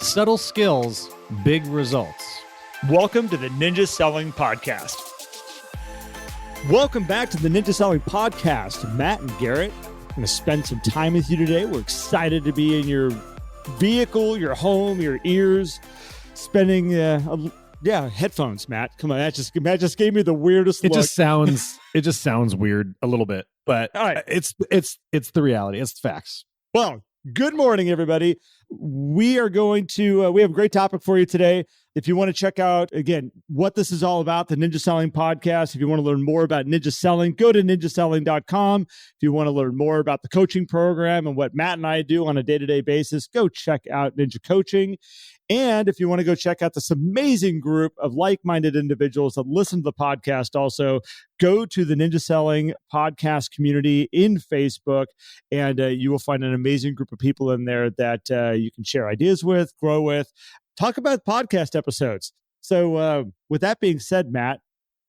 Subtle skills, big results. Welcome to the Ninja Selling Podcast. Welcome back to the Ninja Selling Podcast. Matt and Garrett, I'm going to spend some time with you today. We're excited to be in your vehicle, your home, your ears, spending, headphones, Matt. Come on, Matt just gave me the weirdest look. It just sounds weird a little bit, but all right. It's the reality. It's the facts. Well, good morning, everybody. We have a great topic for you today. If you want to check out, again, what this is all about, the Ninja Selling Podcast, if you want to learn more about ninja selling, go to ninjaselling.com. If you want to learn more about the coaching program and what Matt and I do on a day-to-day basis, go check out Ninja Coaching. And if you want to go check out this amazing group of like-minded individuals that listen to the podcast also, go to the Ninja Selling Podcast community in Facebook, and you will find an amazing group of people in there that you can share ideas with, grow with, talk about podcast episodes. So with that being said, Matt,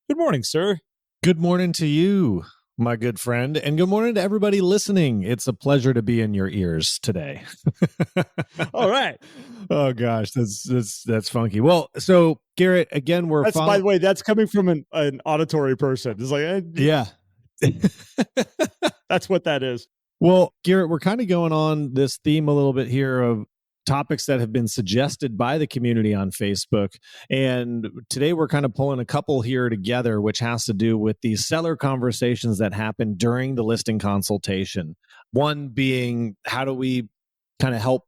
good morning, sir. Good morning to you, my good friend, and good morning to everybody listening. It's a pleasure to be in your ears today. All right. Oh gosh, that's funky. Well, so Garrett, again, By the way, that's coming from an auditory person. It's like, yeah, that's what that is. Well, Garrett, we're kind of going on this theme a little bit here of topics that have been suggested by the community on Facebook. And today we're kind of pulling a couple here together, which has to do with these seller conversations that happen during the listing consultation. One being, how do we kind of help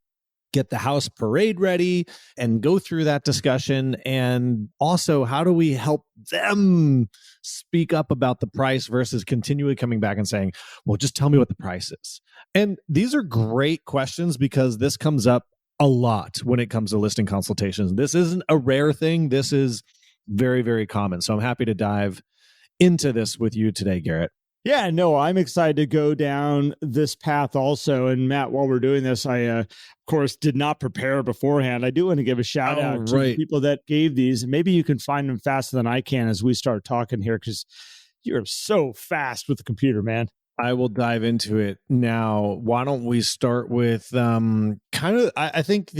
get the house parade ready and go through that discussion? And also, how do we help them speak up about the price versus continually coming back and saying, well, just tell me what the price is. And these are great questions because this comes up a lot when it comes to listing consultations. This isn't a rare thing. This is very, very common. So I'm happy to dive into this with you today, Garrett. Yeah, no, I'm excited to go down this path also. And Matt, while we're doing this, I, of course, did not prepare beforehand. I do want to give a shout out to the people that gave these. Maybe you can find them faster than I can as we start talking here, because you're so fast with the computer, man. I will dive into it now. Why don't we start with I think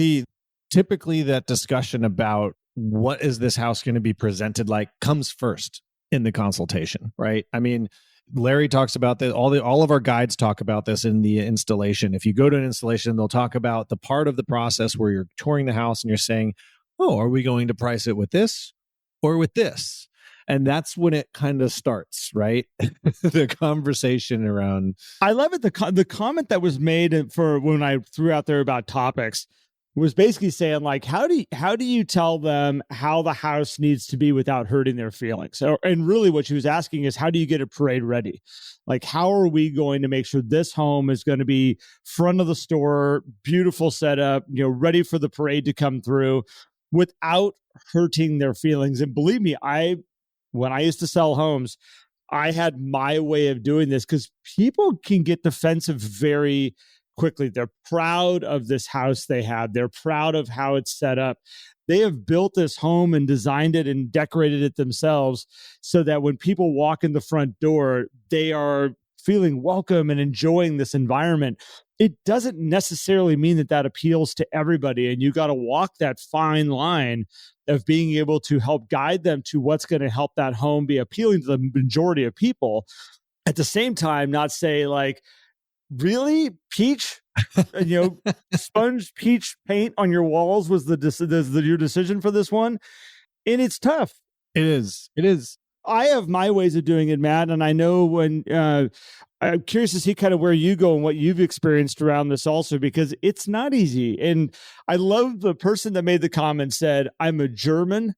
typically that discussion about what is this house going to be presented like comes first in the consultation, right? I mean, Larry talks about this. All of our guides talk about this in the installation. If you go to an installation, they'll talk about the part of the process where you're touring the house and you're saying, oh, are we going to price it with this or with this? And that's when it kind of starts, right? The conversation around. I love it. The comment that was made for when I threw out there about topics was basically saying, like, how do you tell them how the house needs to be without hurting their feelings? And really what she was asking is, how do you get a parade ready? Like, how are we going to make sure this home is going to be front of the store, beautiful setup, ready for the parade to come through without hurting their feelings? And believe me, when I used to sell homes, I had my way of doing this because people can get defensive very quickly. They're proud of this house they have. They're proud of how it's set up. They have built this home and designed it and decorated it themselves so that when people walk in the front door, they are feeling welcome and enjoying this environment. It doesn't necessarily mean that appeals to everybody. And you got to walk that fine line of being able to help guide them to what's going to help that home be appealing to the majority of people. At the same time, not say like, really, peach, sponge peach paint on your walls was your decision for this one. And it's tough. It is. I have my ways of doing it, Matt. And I know when I'm curious to see kind of where you go and what you've experienced around this also, because it's not easy. And I love the person that made the comment said, I'm a German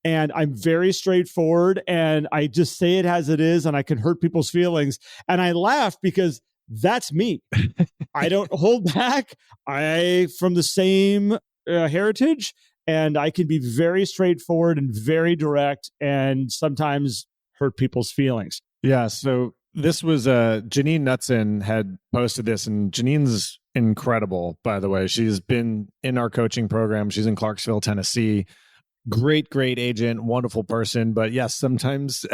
and I'm very straightforward and I just say it as it is and I can hurt people's feelings. And I laugh because that's me. I don't hold back. I from the same heritage. And I can be very straightforward and very direct and sometimes hurt people's feelings. Yeah. So this was Janine Knutson had posted this, and Janine's incredible, by the way. She's been in our coaching program. She's in Clarksville, Tennessee. Great agent, wonderful person. But yes, sometimes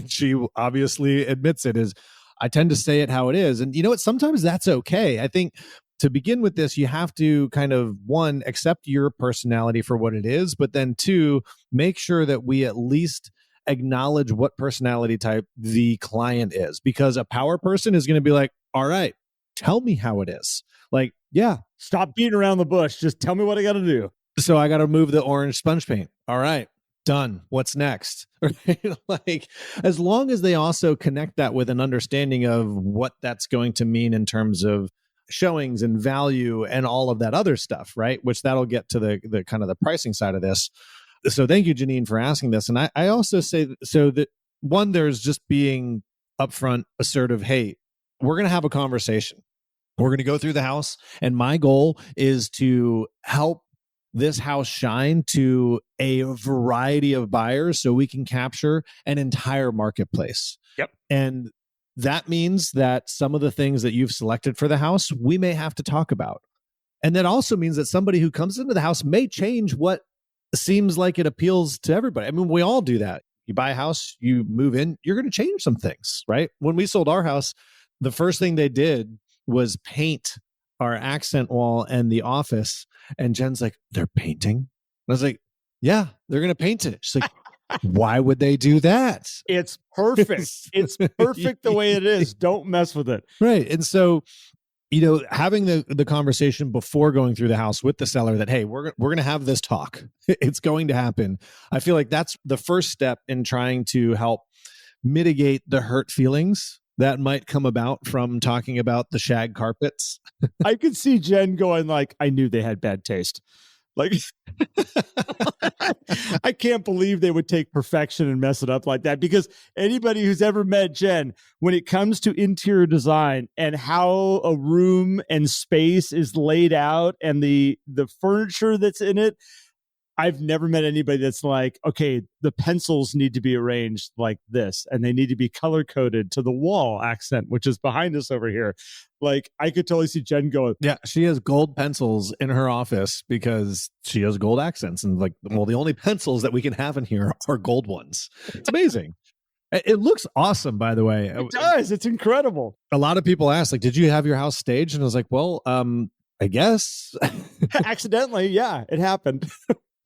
she obviously admits it, is I tend to say it how it is. And you know what? Sometimes that's okay. I think to begin with this, you have to kind of, one, accept your personality for what it is, but then two, make sure that we at least acknowledge what personality type the client is, because a power person is going to be like, all right, tell me how it is. Like, yeah, stop beating around the bush. Just tell me what I got to do. So I got to move the orange sponge paint. All right, done. What's next? Like, as long as they also connect that with an understanding of what that's going to mean in terms of showings and value and all of that other stuff, right? Which that'll get to the kind of the pricing side of this. So thank you, Janine, for asking this. And I also say, so that one, there's just being upfront, assertive. Hey, we're going to have a conversation. We're going to go through the house. And my goal is to help this house shine to a variety of buyers so we can capture an entire marketplace. Yep. And that means that some of the things that you've selected for the house, we may have to talk about. And that also means that somebody who comes into the house may change what seems like it appeals to everybody. I mean, we all do that. You buy a house, you move in, you're going to change some things, right? When we sold our house, the first thing they did was paint our accent wall and the office. And Jen's like, they're painting? And I was like, yeah, they're going to paint it. She's like, why would they do that? It's perfect. It's perfect the way it is. Don't mess with it. Right. And so, having the conversation before going through the house with the seller that, hey, we're going to have this talk. It's going to happen. I feel like that's the first step in trying to help mitigate the hurt feelings that might come about from talking about the shag carpets. I could see Jen going like, I knew they had bad taste. Like, I can't believe they would take perfection and mess it up like that, because anybody who's ever met Jen, when it comes to interior design and how a room and space is laid out and the furniture that's in it, I've never met anybody that's like, okay, the pencils need to be arranged like this, and they need to be color coded to the wall accent, which is behind us over here. Like, I could totally see Jen going, yeah, she has gold pencils in her office because she has gold accents. And like, well, the only pencils that we can have in here are gold ones. It's amazing. It looks awesome, by the way. It does. It's incredible. A lot of people ask, like, did you have your house staged? And I was like, well, I guess. Accidentally. Yeah, it happened.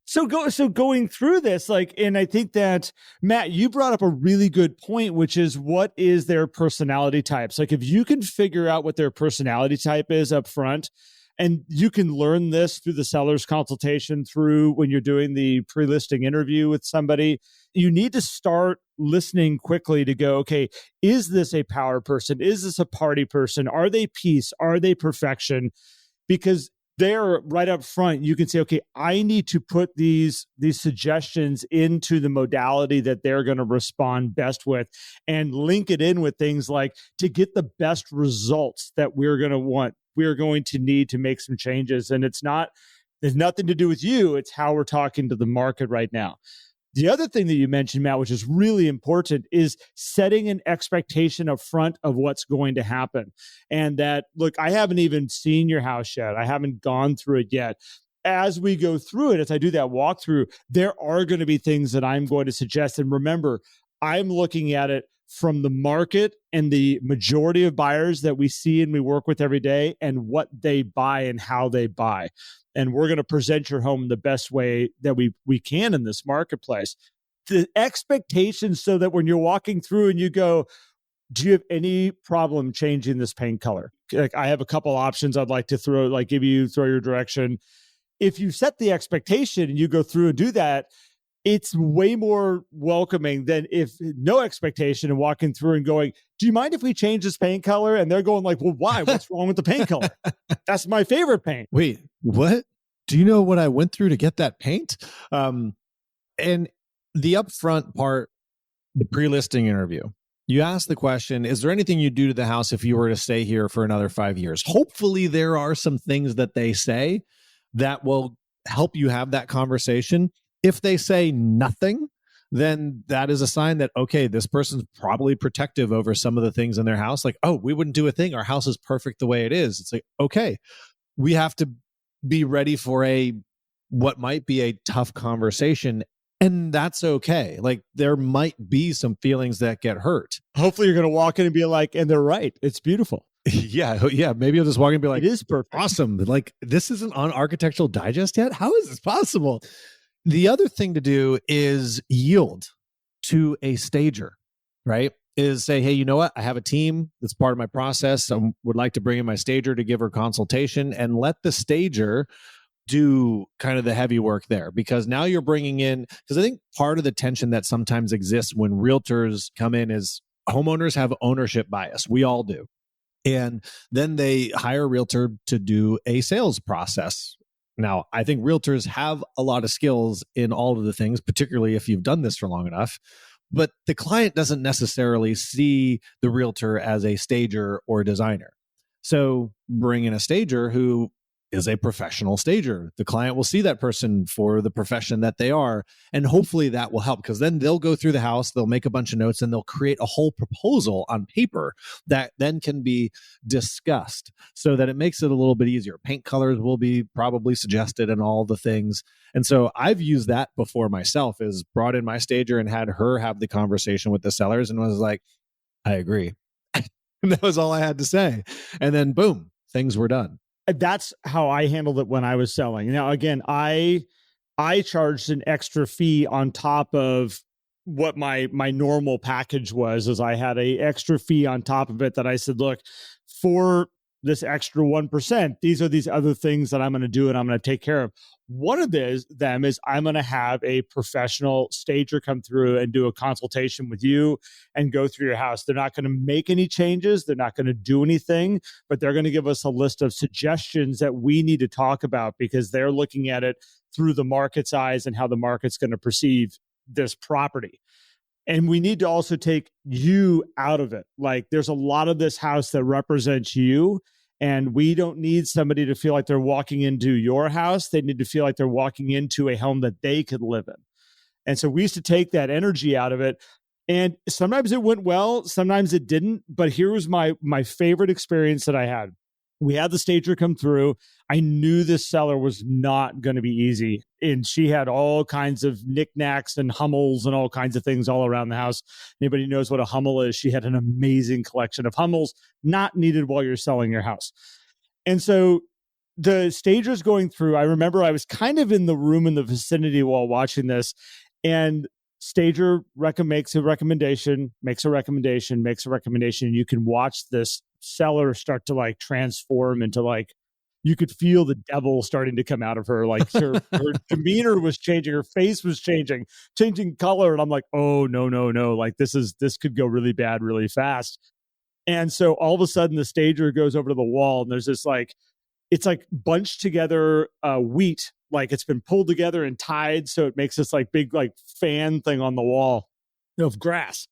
So going through this, like, and I think that, Matt, you brought up a really good point, which is, what is their personality types? Like, if you can figure out what their personality type is up front, and you can learn this through the seller's consultation, through when you're doing the pre-listing interview with somebody, you need to start listening quickly to go, okay, is this a power person? Is this a party person? Are they peace? Are they perfection? Because there, right up front, you can say, okay, I need to put these suggestions into the modality that they're going to respond best with, and link it in with things like, to get the best results that we're going to want, we're going to need to make some changes. And there's nothing to do with you. It's how we're talking to the market right now. The other thing that you mentioned, Matt, which is really important, is setting an expectation up front of what's going to happen. And that, look, I haven't even seen your house yet. I haven't gone through it yet. As we go through it, as I do that walkthrough, there are going to be things that I'm going to suggest. And remember, I'm looking at it from the market and the majority of buyers that we see and we work with every day, and what they buy and how they buy. And we're going to present your home the best way that we can in this marketplace. The expectations, so that when you're walking through and you go, do you have any problem changing this paint color? Like, I have a couple options I'd like to throw your direction. If you set the expectation and you go through and do that, it's way more welcoming than if no expectation and walking through and going, do you mind if we change this paint color? And they're going like, well, why? What's wrong with the paint color? That's my favorite paint. Wait, what? Do you know what I went through to get that paint? And the upfront part, the pre-listing interview, you ask the question, is there anything you'd do to the house if you were to stay here for another 5 years? Hopefully there are some things that they say that will help you have that conversation. If they say nothing, then that is a sign that, okay, this person's probably protective over some of the things in their house. Like, oh, we wouldn't do a thing. Our house is perfect the way it is. It's like, okay, we have to be ready for what might be a tough conversation. And that's okay. Like, there might be some feelings that get hurt. Hopefully you're going to walk in and be like, and they're right. It's beautiful. Yeah. Maybe you'll just walk in and be like, it is perfect. awesome. Like, this isn't on Architectural Digest yet? How is this possible? The other thing to do is yield to a stager, right? Is say, hey, you know what? I have a team that's part of my process. I would like to bring in my stager to give her consultation, and let the stager do kind of the heavy work there, because now you're bringing in, because I think part of the tension that sometimes exists when realtors come in is homeowners have ownership bias. We all do. And then they hire a realtor to do a sales process. Now, I think realtors have a lot of skills in all of the things, particularly if you've done this for long enough. But the client doesn't necessarily see the realtor as a stager or a designer. So bring in a stager who is a professional stager. The client will see that person for the profession that they are. And hopefully that will help, because then they'll go through the house, they'll make a bunch of notes, and they'll create a whole proposal on paper that then can be discussed, so that it makes it a little bit easier. Paint colors will be probably suggested and all the things. And so I've used that before myself, is brought in my stager and had her have the conversation with the sellers and was like, I agree. And that was all I had to say. And then boom, things were done. That's how I handled it when I was selling. Now, again, I charged an extra fee on top of what my normal package was. As I had a extra fee on top of it that I said, look, for this extra 1%, these are these other things that I'm going to do and I'm going to take care of. One of them is I'm going to have a professional stager come through and do a consultation with you and go through your house. They're not going to make any changes. They're not going to do anything, but they're going to give us a list of suggestions that we need to talk about, because they're looking at it through the market's eyes and how the market's going to perceive this property. And we need to also take you out of it. Like, there's a lot of this house that represents you. And we don't need somebody to feel like they're walking into your house. They need to feel like they're walking into a home that they could live in. And so we used to take that energy out of it. And sometimes it went well, sometimes it didn't. But here was my favorite experience that I had. We had the stager come through. I knew this seller was not going to be easy. And she had all kinds of knickknacks and Hummels and all kinds of things all around the house. Anybody knows what a Hummel is? She had an amazing collection of Hummels, not needed while you're selling your house. And so the stager's going through. I remember I was kind of in the room in the vicinity while watching this, and stager makes a recommendation. You can watch this seller start to like transform into, like, you could feel the devil starting to come out of her. Like her demeanor was changing, her face was changing color. And I'm like, oh, no. Like this could go really bad really fast. And so all of a sudden the stager goes over to the wall, and there's this like, it's like bunched together wheat. Like it's been pulled together and tied. So it makes this like big like fan thing on the wall of grass.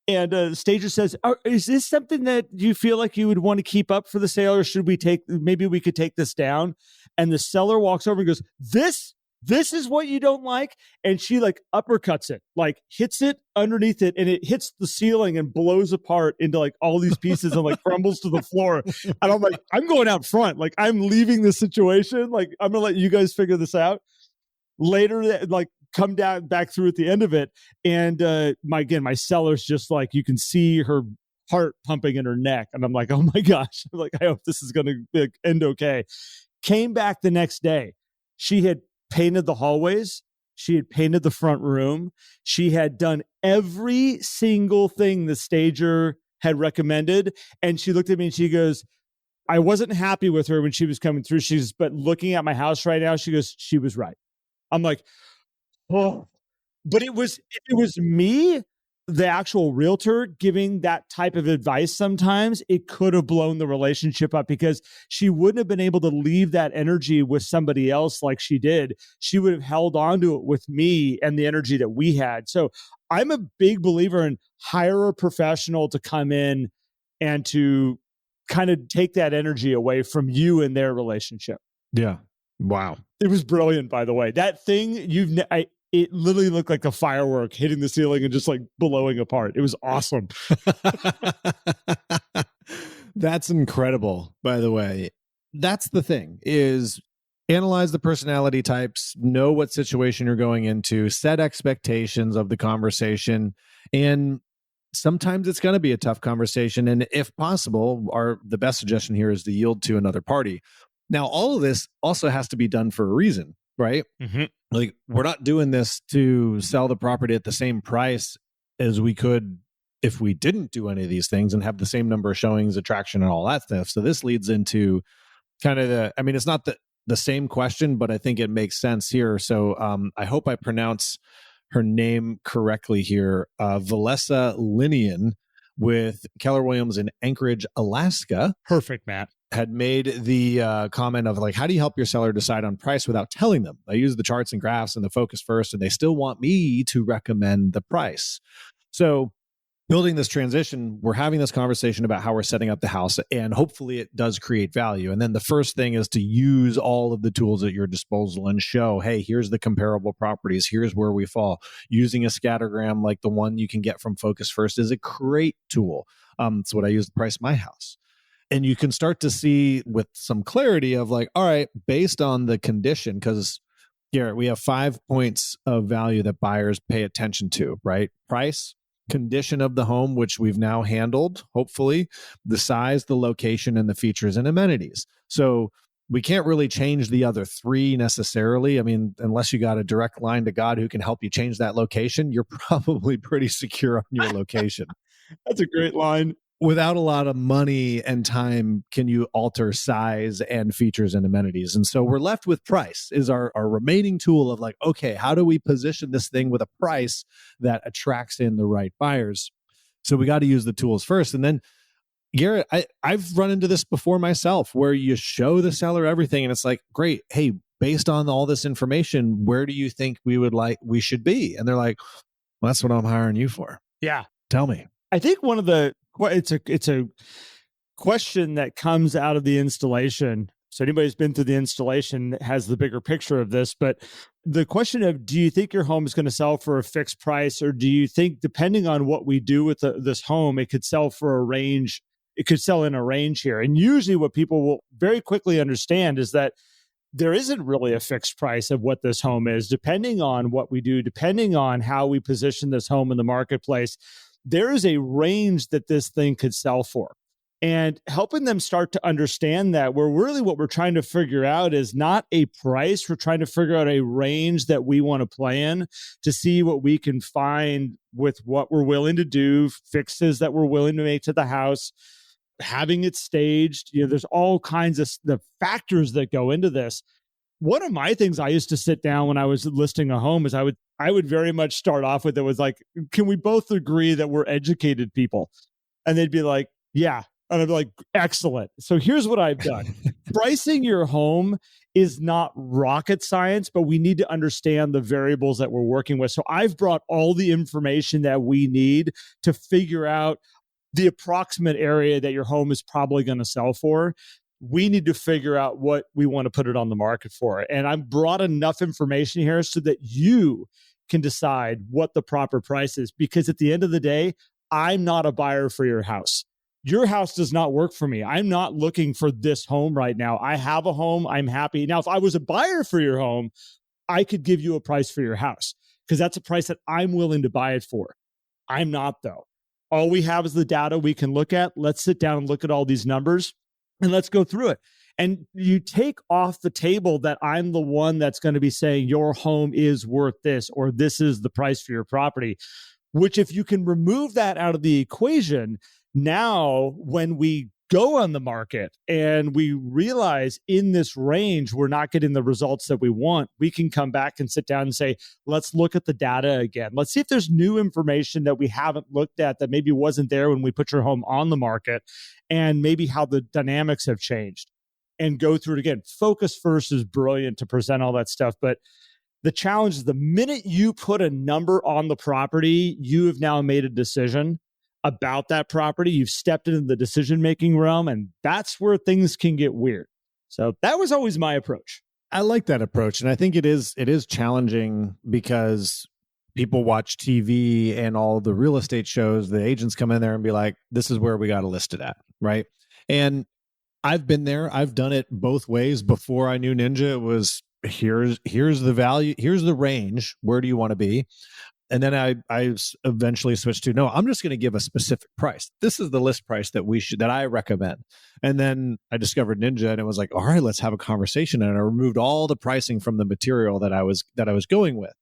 And the stager says, is this something that you feel like you would want to keep up for the sale, or should we maybe we could take this down? And the seller walks over and goes, this is what you don't like? And she like uppercuts it, like hits it underneath it, and it hits the ceiling and blows apart into like all these pieces and like crumbles to the floor. And I'm like, I'm going out front. Like I'm leaving the situation. Like I'm going to let you guys figure this out. Later, like come down back through at the end of it. And my seller's just like, you can see her heart pumping in her neck. And I'm like, oh my gosh, I'm like, I hope this is going to end okay. Came back the next day. She had painted the hallways. She had painted the front room. She had done every single thing the stager had recommended. And she looked at me and she goes, I wasn't happy with her when she was coming through. But looking at my house right now, she goes, she was right. I'm like, oh, but if it was me, the actual realtor, giving that type of advice, sometimes it could have blown the relationship up, because she wouldn't have been able to leave that energy with somebody else like she did. She would have held on to it with me and the energy that we had. So I'm a big believer in hire a professional to come in and to kind of take that energy away from you and their relationship. Yeah. Wow. It was brilliant, by the way. That thing, it literally looked like a firework hitting the ceiling and just like blowing apart. It was awesome. That's incredible, by the way. That's the thing, is analyze the personality types, know what situation you're going into, set expectations of the conversation, and sometimes it's going to be a tough conversation. And if possible, the best suggestion here is to yield to another party. Now, all of this also has to be done for a reason, right? Mm-hmm. Like, we're not doing this to sell the property at the same price as we could if we didn't do any of these things and have the same number of showings, attraction, and all that stuff. So this leads into kind of it's not the same question, but I think it makes sense here. So I hope I pronounce her name correctly here. Valessa Linian with Keller Williams in Anchorage, Alaska. Perfect, Matt. Had made the comment of like, how do you help your seller decide on price without telling them? I use the charts and graphs and the focus first, and they still want me to recommend the price. So building this transition, we're having this conversation about how we're setting up the house, and hopefully it does create value. And then the first thing is to use all of the tools at your disposal and show, hey, here's the comparable properties. Here's where we fall. Using a scattergram like the one you can get from Focus First is a great tool. It's what I use to price my house. And you can start to see with some clarity of like, all right, based on the condition, because Garrett, we have 5 points of value that buyers pay attention to, right? Price, condition of the home, which we've now handled, hopefully, the size, the location, and the features and amenities. So we can't really change the other 3 necessarily. I mean, unless you got a direct line to God who can help you change that location, you're probably pretty secure on your location. That's a great line. Without a lot of money and time, can you alter size and features and amenities? And so we're left with price is our remaining tool of like, okay, how do we position this thing with a price that attracts in the right buyers? So we got to use the tools first. And then, Garrett, I've run into this before myself where you show the seller everything and it's like, great, hey, based on all this information, where do you think we should be? And they're like, well, that's what I'm hiring you for. Yeah. Tell me. I think it's a question that comes out of the installation. So anybody who's been through the installation has the bigger picture of this, but the question of, do you think your home is going to sell for a fixed price, or do you think, depending on what we do with this home, it could sell for a range? It could sell in a range here. And usually what people will very quickly understand is that there isn't really a fixed price of what this home is. Depending on what we do, depending on how we position this home in the marketplace, there is a range that this thing could sell for. And helping them start to understand that, what we're trying to figure out is not a price. We're trying to figure out a range that we want to play in to see what we can find with what we're willing to do, fixes that we're willing to make to the house, having it staged. There's all kinds of the factors that go into this. One of my things I used to sit down when I was listing a home is I would very much start off with, it was like, can we both agree that we're educated people? And they'd be like, yeah. And I'd be like, excellent. So here's what I've done. Pricing your home is not rocket science, but we need to understand the variables that we're working with. So I've brought all the information that we need to figure out the approximate area that your home is probably going to sell for. We need to figure out what we want to put it on the market for. And I've brought enough information here so that you can decide what the proper price is. Because at the end of the day, I'm not a buyer for your house. Your house does not work for me. I'm not looking for this home right now. I have a home. I'm happy. Now, if I was a buyer for your home, I could give you a price for your house because that's a price that I'm willing to buy it for. I'm not, though. All we have is the data we can look at. Let's sit down and look at all these numbers and let's go through it. And you take off the table that I'm the one that's going to be saying your home is worth this, or this is the price for your property, which if you can remove that out of the equation, now when we go on the market and we realize in this range we're not getting the results that we want, we can come back and sit down and say, let's look at the data again. Let's see if there's new information that we haven't looked at that maybe wasn't there when we put your home on the market, and maybe how the dynamics have changed, and go through it again. Focus First is brilliant to present all that stuff, but the challenge is the minute you put a number on the property, you have now made a decision about that property. You've stepped into the decision-making realm, and that's where things can get weird. So that was always my approach. I like that approach. And I think it is challenging because people watch TV and all the real estate shows, the agents come in there and be like, this is where we got to list it at, right? And I've been there. I've done it both ways. Before I knew Ninja, it was here's the value, here's the range. Where do you want to be? And then I eventually switched to, no, I'm just going to give a specific price. This is the list price that I recommend. And then I discovered Ninja, and it was like, all right, let's have a conversation. And I removed all the pricing from the material that I was going with.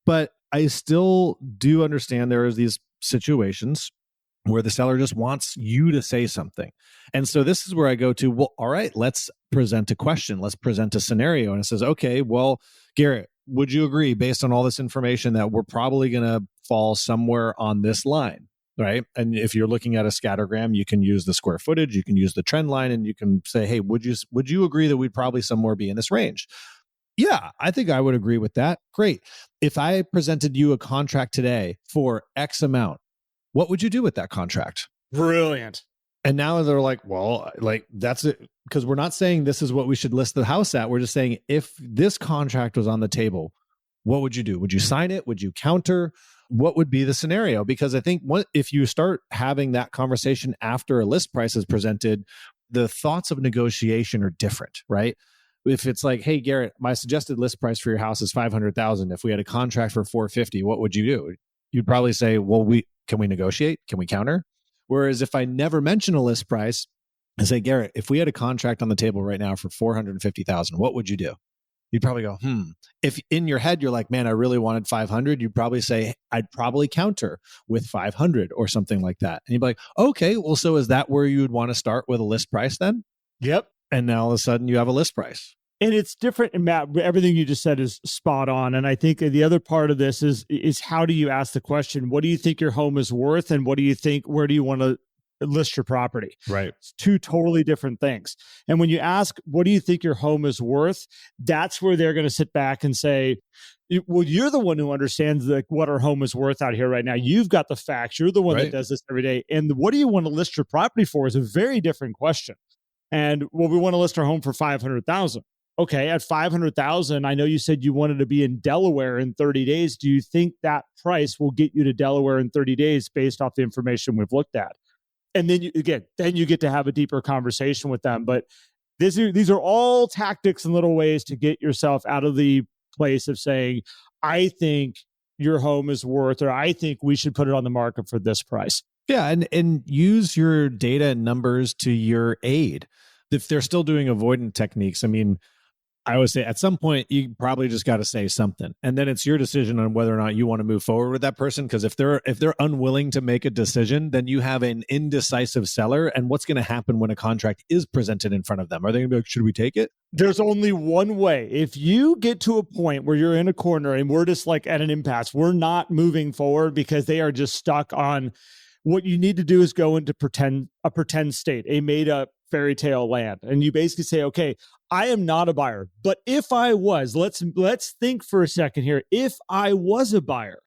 But I still do understand there are these situations where the seller just wants you to say something. And so this is where I go to, well, all right, let's present a question. Let's present a scenario. And it says, okay, well, Garrett, would you agree based on all this information that we're probably going to fall somewhere on this line, right? And if you're looking at a scattergram, you can use the square footage, you can use the trend line, and you can say, hey, would you agree that we'd probably somewhere be in this range? Yeah, I think I would agree with that. Great. If I presented you a contract today for X amount, what would you do with that contract? Brilliant. And now they're like, well, like that's it. Because we're not saying this is what we should list the house at. We're just saying if this contract was on the table, what would you do? Would you sign it? Would you counter? What would be the scenario? Because I think if you start having that conversation after a list price is presented, the thoughts of negotiation are different, right? If it's like, hey, Garrett, my suggested list price for your house is $500,000. If we had a contract for $450,000, what would you do? You'd probably say, well, can we negotiate? Can we counter? Whereas if I never mention a list price and say, Garrett, if we had a contract on the table right now for $450,000, what would you do? You'd probably go, If in your head you're like, man, I really wanted 500, you'd probably say, I'd probably counter with 500 or something like that. And you'd be like, okay, well, so is that where you would want to start with a list price then? Yep. And now all of a sudden you have a list price. And it's different. And Matt, everything you just said is spot on. And I think the other part of this is how do you ask the question, what do you think your home is worth? And where do you want to list your property? Right. It's two totally different things. And when you ask, what do you think your home is worth? That's where they're going to sit back and say, well, you're the one who understands what our home is worth out here right now. You've got the facts. You're the one that does this every day. And what do you want to list your property for is a very different question. And well, we want to list our home for $500,000. Okay, at $500,000, I know you said you wanted to be in Delaware in 30 days. Do you think that price will get you to Delaware in 30 days based off the information we've looked at? And then you get to have a deeper conversation with them. But these are all tactics and little ways to get yourself out of the place of saying, I think your home is worth, or I think we should put it on the market for this price. Yeah, and use your data and numbers to your aid. If they're still doing avoidant techniques, I mean, I would say at some point you probably just got to say something, and then it's your decision on whether or not you want to move forward with that person. Because if they're unwilling to make a decision, then you have an indecisive seller. And what's going to happen when a contract is presented in front of them? Are they going to be like, should we take it? There's only one way. If you get to a point where you're in a corner and we're just like at an impasse, we're not moving forward because they are just stuck on. What you need to do is go into a pretend state, a made up fairy tale land. And you basically say, okay, I am not a buyer, but if I was, let's think for a second here. If I was a buyer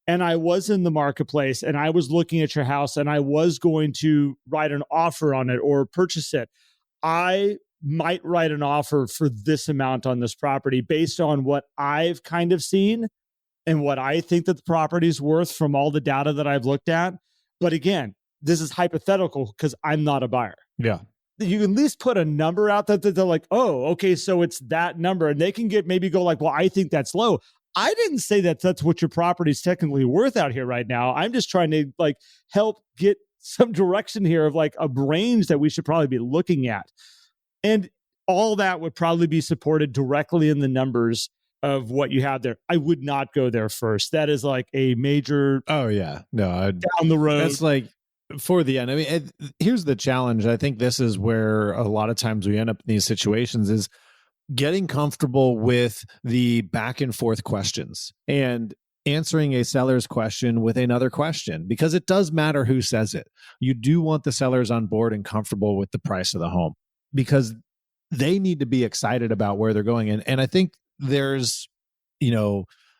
and I was in the marketplace and I was looking at your house and I was going to write an offer on it or purchase it, I might write an offer for this amount on this property based on what I've kind of seen and what I think that the property is worth from all the data that I've looked at. But again, this is hypothetical because I'm not a buyer. Yeah. You can at least put a number out that they're like, oh, okay, so it's that number. And they can maybe go like, well, I think that's low. I didn't say that that's what your property is technically worth out here right now. I'm just trying to help get some direction here of a range that we should probably be looking at. And all that would probably be supported directly in the numbers of what you have there. I would not go there first. That is a major down the road. That's for the end. I mean, here's the challenge. I think this is where a lot of times we end up in these situations is getting comfortable with the back and forth questions and answering a seller's question with another question, because it does matter who says it. You do want the sellers on board and comfortable with the price of the home because they need to be excited about where they're going. And I think there's,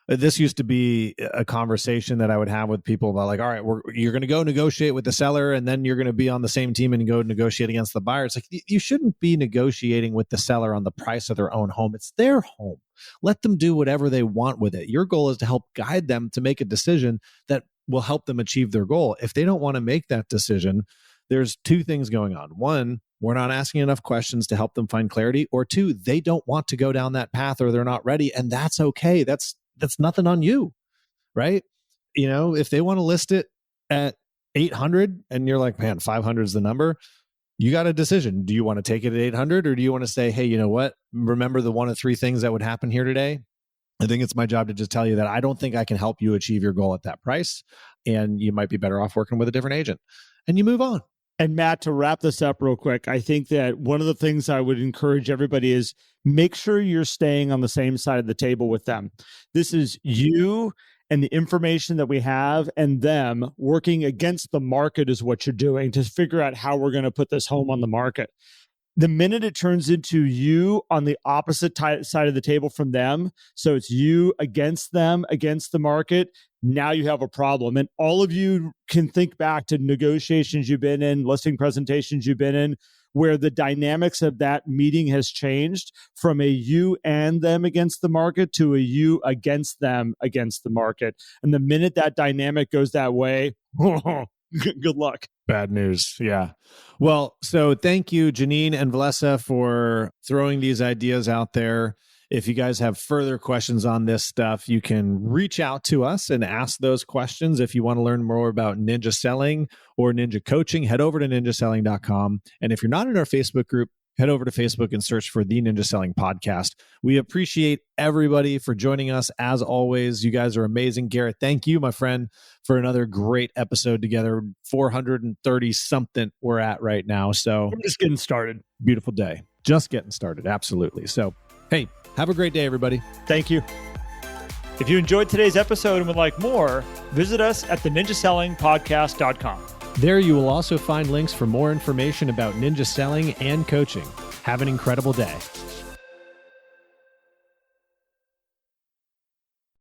this used to be a conversation that I would have with people about all right, you're going to go negotiate with the seller and then you're going to be on the same team and go negotiate against the buyer. It's you shouldn't be negotiating with the seller on the price of their own home. It's their home. Let them do whatever they want with it. Your goal is to help guide them to make a decision that will help them achieve their goal. If they don't want to make that decision, there's two things going on. One, we're not asking enough questions to help them find clarity. Or two, they don't want to go down that path or they're not ready. And that's okay. That's nothing on you, right? if they want to list it at 800 and you're like, man, 500 is the number, you got a decision. Do you want to take it at 800 or do you want to say, hey, you know what? Remember the one of three things that would happen here today? I think it's my job to just tell you that I don't think I can help you achieve your goal at that price. And you might be better off working with a different agent. And you move on. And Matt, to wrap this up real quick, I think that one of the things I would encourage everybody is make sure you're staying on the same side of the table with them. This is you and the information that we have and them working against the market is what you're doing to figure out how we're going to put this home on the market. The minute it turns into you on the opposite side of the table from them, so it's you against them, against the market, now you have a problem. And all of you can think back to negotiations you've been in, listing presentations you've been in, where the dynamics of that meeting has changed from a you and them against the market to a you against them against the market. And the minute that dynamic goes that way, good luck. Bad news. Yeah. Well, so thank you, Janine and Valessa, for throwing these ideas out there. If you guys have further questions on this stuff, you can reach out to us and ask those questions. If you want to learn more about ninja selling or ninja coaching, head over to ninjaselling.com. And if you're not in our Facebook group, head over to Facebook and search for the Ninja Selling Podcast. We appreciate everybody for joining us. As always, you guys are amazing. Garrett, thank you, my friend, for another great episode together. 430 something we're at right now. So we're just getting started. Beautiful day. Just getting started. Absolutely. So, hey, have a great day, everybody. Thank you. If you enjoyed today's episode and would like more, visit us at theninjasellingpodcast.com. There you will also find links for more information about ninja selling and coaching. Have an incredible day.